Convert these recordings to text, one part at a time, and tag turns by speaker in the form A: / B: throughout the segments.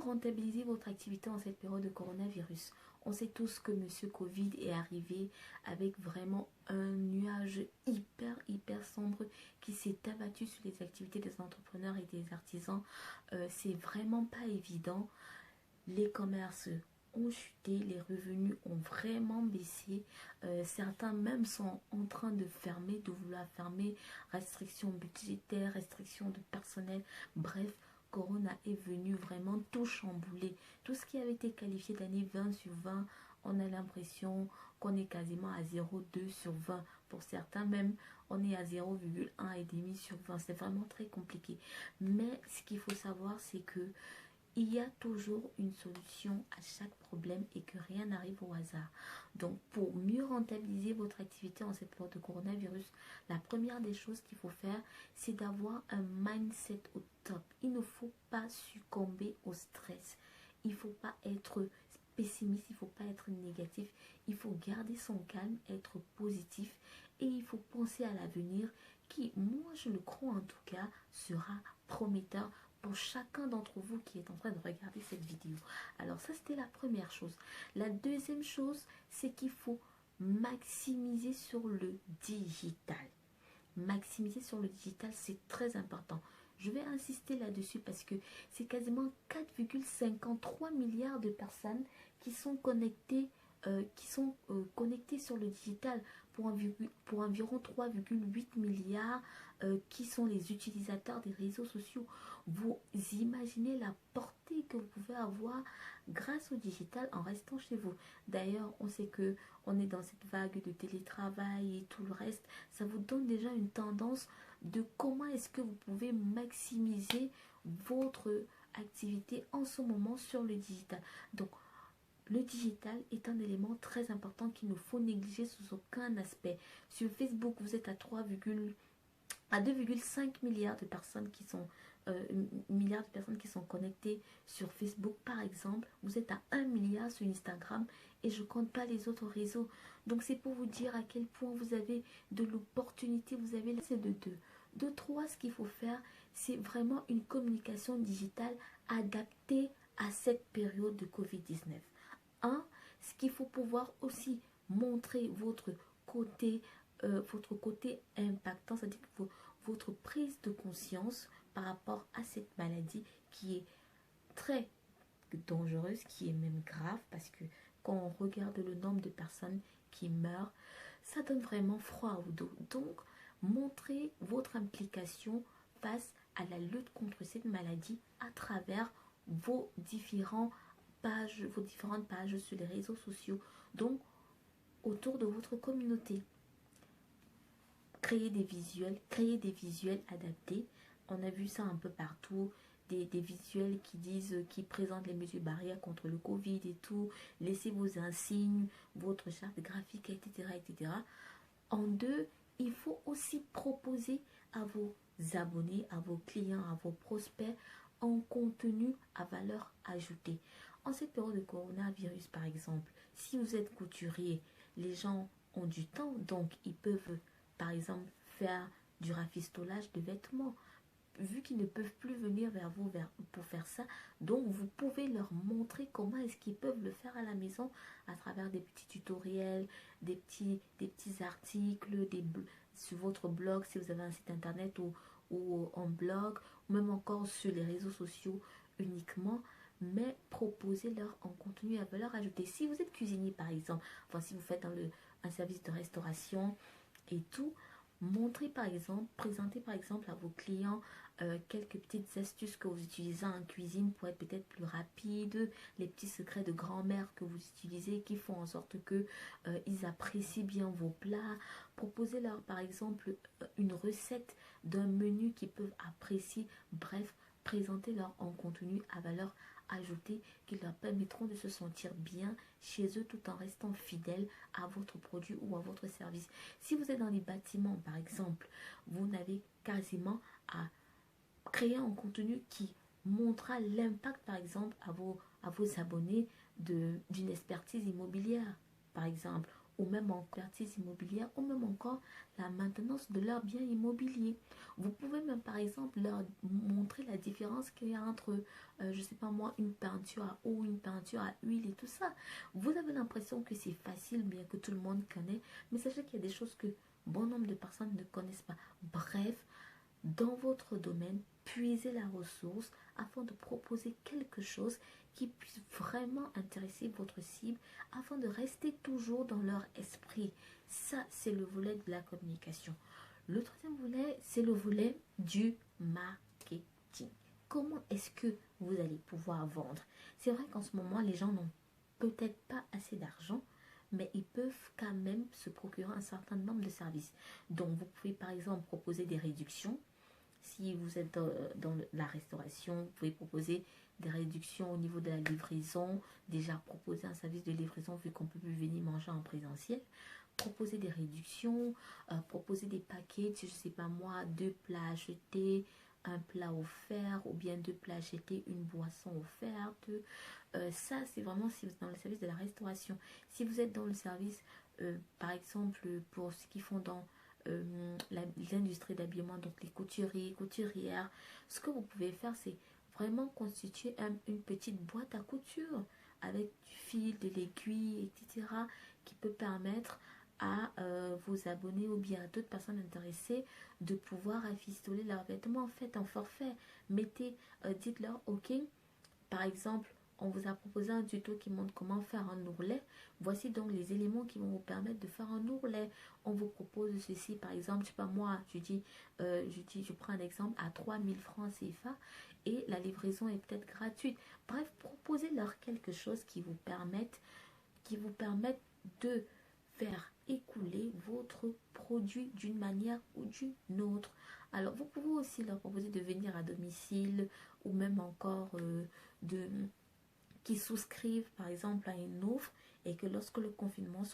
A: rentabiliser votre activité en cette période de coronavirus. On sait tous que Monsieur Covid est arrivé avec vraiment un nuage hyper sombre qui s'est abattu sur les activités des entrepreneurs et des artisans. C'est vraiment pas évident. Les commerces ont chuté, les revenus ont vraiment baissé. Certains même sont en train de fermer, de vouloir fermer. Restrictions budgétaires, restrictions de personnel. Bref, Corona est venu vraiment tout chambouler. Tout ce qui avait été qualifié d'année 20 sur 20, on a l'impression qu'on est quasiment à 0,2 sur 20. Pour certains même, on est à 0,1 et demi sur 20. C'est vraiment très compliqué. Mais ce qu'il faut savoir, c'est que il y a toujours une solution à chaque problème et que rien n'arrive au hasard. Donc, pour mieux rentabiliser votre activité en cette période de coronavirus, la première des choses qu'il faut faire, c'est d'avoir un mindset au top. Il ne faut pas succomber au stress. Il ne faut pas être pessimiste, il ne faut pas être négatif. Il faut garder son calme, être positif et il faut penser à l'avenir qui, moi je le crois en tout cas, sera prometteur pour chacun d'entre vous qui est en train de regarder cette vidéo. Alors ça, c'était la première chose. La deuxième chose, c'est qu'il faut maximiser sur le digital. Maximiser sur le digital, c'est très important. Je vais insister là-dessus parce que c'est quasiment 4,53 milliards de personnes qui sont connectées sur le digital pour environ 3,8 milliards qui sont les utilisateurs des réseaux sociaux. Vous imaginez la portée que vous pouvez avoir grâce au digital en restant chez vous. D'ailleurs, on sait que on est dans cette vague de télétravail et tout le reste. Ça vous donne déjà une tendance de comment est-ce que vous pouvez maximiser votre activité en ce moment sur le digital. Donc, le digital est un élément très important qu'il ne faut négliger sous aucun aspect. Sur Facebook, vous êtes à 2,5 milliards de personnes qui sont connectées sur Facebook par exemple. Vous êtes à 1 milliard sur Instagram et je compte pas les autres réseaux. Donc c'est pour vous dire à quel point vous avez de l'opportunité, vous avez là, c'est de deux. De trois, ce qu'il faut faire, c'est vraiment une communication digitale adaptée à cette période de Covid-19. Ce qu'il faut pouvoir aussi montrer votre côté impactant, c'est-à-dire votre prise de conscience par rapport à cette maladie qui est très dangereuse, qui est même grave, parce que quand on regarde le nombre de personnes qui meurent, ça donne vraiment froid au dos. Donc, montrez votre implication face à la lutte contre cette maladie à travers vos différentes pages sur les réseaux sociaux, donc autour de votre communauté. Créer des visuels adaptés. On a vu ça un peu partout, des visuels qui présentent les mesures barrières contre le Covid et tout. Laissez vos insignes, votre charte graphique, etc., etc. En deux, il faut aussi proposer à vos abonnés, à vos clients, à vos prospects un contenu à valeur ajoutée. En cette période de coronavirus, par exemple, si vous êtes couturier, les gens ont du temps, donc ils peuvent, par exemple, faire du rafistolage de vêtements. Vu qu'ils ne peuvent plus venir vers vous pour faire ça, donc vous pouvez leur montrer comment est-ce qu'ils peuvent le faire à la maison à travers des petits tutoriels, des petits articles, sur votre blog si vous avez un site internet ou en blog, ou même encore sur les réseaux sociaux uniquement, mais proposez-leur en contenu à valeur ajoutée. Si vous êtes cuisinier par exemple, enfin si vous faites un service de restauration et tout, présentez par exemple à vos clients quelques petites astuces que vous utilisez en cuisine pour être peut-être plus rapide, les petits secrets de grand-mère que vous utilisez qui font en sorte que ils apprécient bien vos plats. Proposez-leur par exemple une recette d'un menu qu'ils peuvent apprécier. Bref, présentez-leur en contenu à valeur ajoutée qui leur permettront de se sentir bien chez eux tout en restant fidèles à votre produit ou à votre service. Si vous êtes dans les bâtiments par exemple, vous n'avez quasiment à créer un contenu qui montrera l'impact par exemple à vos abonnés d'une expertise immobilière par exemple, ou même en expertise immobilière, ou même encore la maintenance de leur bien immobilier. Vous pouvez même par exemple leur montrer la différence qu'il y a entre, je sais pas moi, une peinture à eau, une peinture à huile et tout ça. Vous avez l'impression que c'est facile, bien que tout le monde connaît, mais sachez qu'il y a des choses que bon nombre de personnes ne connaissent pas. Bref, dans votre domaine, puisez la ressource afin de proposer quelque chose qui puisse vraiment intéresser votre cible afin de rester toujours dans leur esprit. Ça, c'est le volet de la communication. Le troisième volet, c'est le volet du marketing. Comment est-ce que vous allez pouvoir vendre? C'est vrai qu'en ce moment, les gens n'ont peut-être pas assez d'argent, mais ils peuvent quand même se procurer un certain nombre de services. Donc, vous pouvez par exemple proposer des réductions. Si vous êtes dans la restauration, vous pouvez proposer des réductions au niveau de la livraison. Déjà, proposer un service de livraison vu qu'on peut plus venir manger en présentiel. Proposer des réductions, proposer des paquets, je ne sais pas moi, 2 plats achetés, un plat offert, ou bien 2 plats achetés, une boisson offerte. Ça, c'est vraiment si vous êtes dans le service de la restauration. Si vous êtes dans le service, par exemple, pour ceux qui font dans l'industrie d'habillement, donc les couturiers, couturières, ce que vous pouvez faire, c'est vraiment constituer une petite boîte à couture avec du fil, de l'aiguille, etc., qui peut permettre à vos abonnés ou bien à d'autres personnes intéressées de pouvoir afistoler leurs vêtements. En fait, en forfait, mettez, dites-leur, ok, par exemple, on vous a proposé un tuto qui montre comment faire un ourlet. Voici donc les éléments qui vont vous permettre de faire un ourlet. On vous propose ceci, par exemple, je sais pas moi, je prends un exemple à 3 000 francs CFA et la livraison est peut-être gratuite. Bref, proposez-leur quelque chose qui vous permette de faire écouler votre produit d'une manière ou d'une autre. Alors, vous pouvez aussi leur proposer de venir à domicile ou même encore de qui souscrivent par exemple à une offre et que lorsque le confinement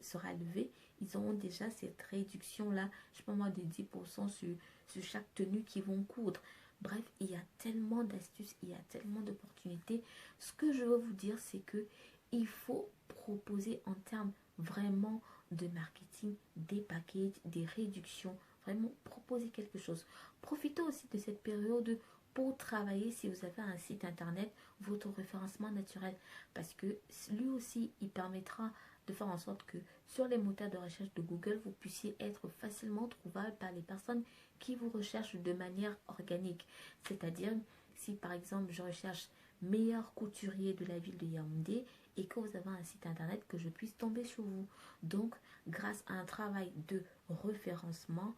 A: sera levé, ils auront déjà cette réduction-là, je sais pas moi, de 10% sur chaque tenue qu'ils vont coudre. Bref, il y a tellement d'astuces, il y a tellement d'opportunités. Ce que je veux vous dire, c'est que il faut proposer en termes vraiment de marketing, des packages, des réductions, vraiment proposer quelque chose. Profitez aussi de cette période pour travailler, si vous avez un site internet, votre référencement naturel, parce que lui aussi il permettra de faire en sorte que sur les moteurs de recherche de Google vous puissiez être facilement trouvable par les personnes qui vous recherchent de manière organique. C'est-à-dire si par exemple je recherche meilleur couturier de la ville de Yaoundé et que vous avez un site internet, que je puisse tomber sur vous. Donc grâce à un travail de référencement,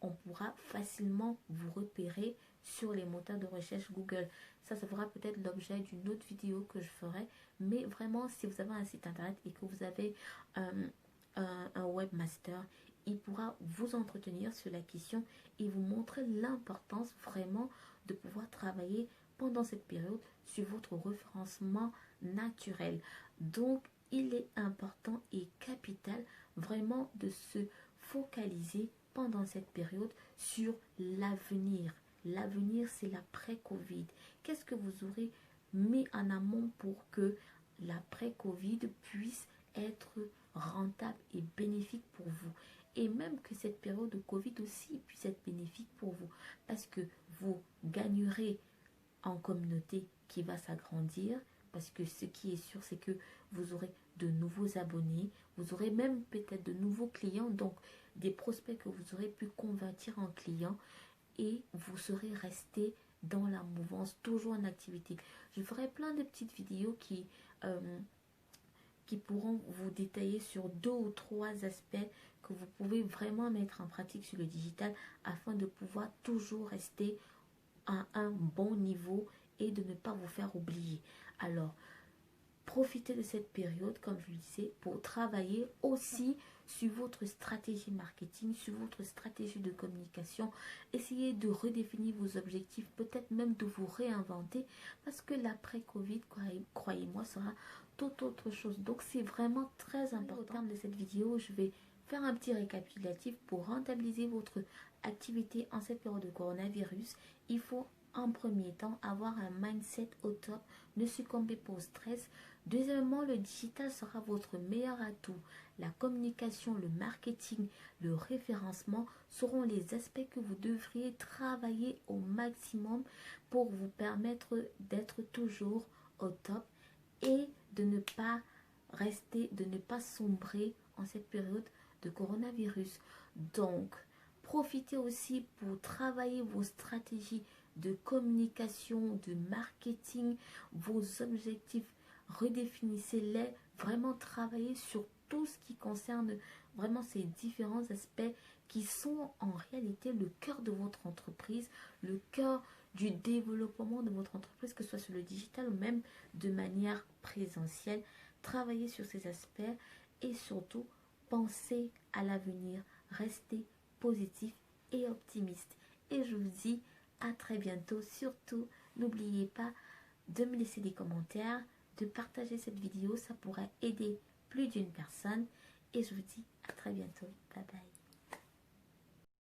A: on pourra facilement vous repérer sur les moteurs de recherche Google. Ça fera peut-être l'objet d'une autre vidéo que je ferai. Mais vraiment, si vous avez un site internet et que vous avez un webmaster, il pourra vous entretenir sur la question et vous montrer l'importance vraiment de pouvoir travailler pendant cette période sur votre référencement naturel. Donc, il est important et capital vraiment de se focaliser pendant cette période sur l'avenir. L'avenir, c'est l'après-Covid. Qu'est-ce que vous aurez mis en amont pour que l'après-Covid puisse être rentable et bénéfique pour vous? Et même que cette période de Covid aussi puisse être bénéfique pour vous. Parce que vous gagnerez en communauté qui va s'agrandir. Parce que ce qui est sûr, c'est que vous aurez de nouveaux abonnés. Vous aurez même peut-être de nouveaux clients. Donc, des prospects que vous aurez pu convertir en clients. Et vous serez resté dans la mouvance, toujours en activité. Je ferai plein de petites vidéos qui pourront vous détailler sur 2 ou 3 aspects que vous pouvez vraiment mettre en pratique sur le digital afin de pouvoir toujours rester à un bon niveau et de ne pas vous faire oublier. Alors, profitez de cette période, comme je le disais, pour travailler aussi sur votre stratégie marketing, sur votre stratégie de communication. Essayez de redéfinir vos objectifs, peut-être même de vous réinventer, parce que l'après-Covid, croyez-moi, sera toute autre chose. Donc, c'est vraiment très important. Au terme de cette vidéo, je vais faire un petit récapitulatif pour rentabiliser votre activité en cette période de coronavirus. Il faut en premier temps, avoir un mindset au top, ne succombez pas au stress. Deuxièmement, le digital sera votre meilleur atout. La communication, le marketing, le référencement seront les aspects que vous devriez travailler au maximum pour vous permettre d'être toujours au top et de ne pas rester, de ne pas sombrer en cette période de coronavirus. Donc, profitez aussi pour travailler vos stratégies de communication, de marketing, vos objectifs, redéfinissez-les, vraiment travailler sur tout ce qui concerne vraiment ces différents aspects qui sont en réalité le cœur de votre entreprise, le cœur du développement de votre entreprise, que ce soit sur le digital ou même de manière présentielle. Travaillez sur ces aspects et surtout, pensez à l'avenir, restez positif et optimiste. Et je vous dis à très bientôt. Surtout, n'oubliez pas de me laisser des commentaires, de partager cette vidéo, ça pourrait aider plus d'une personne. Et je vous dis à très bientôt. Bye bye.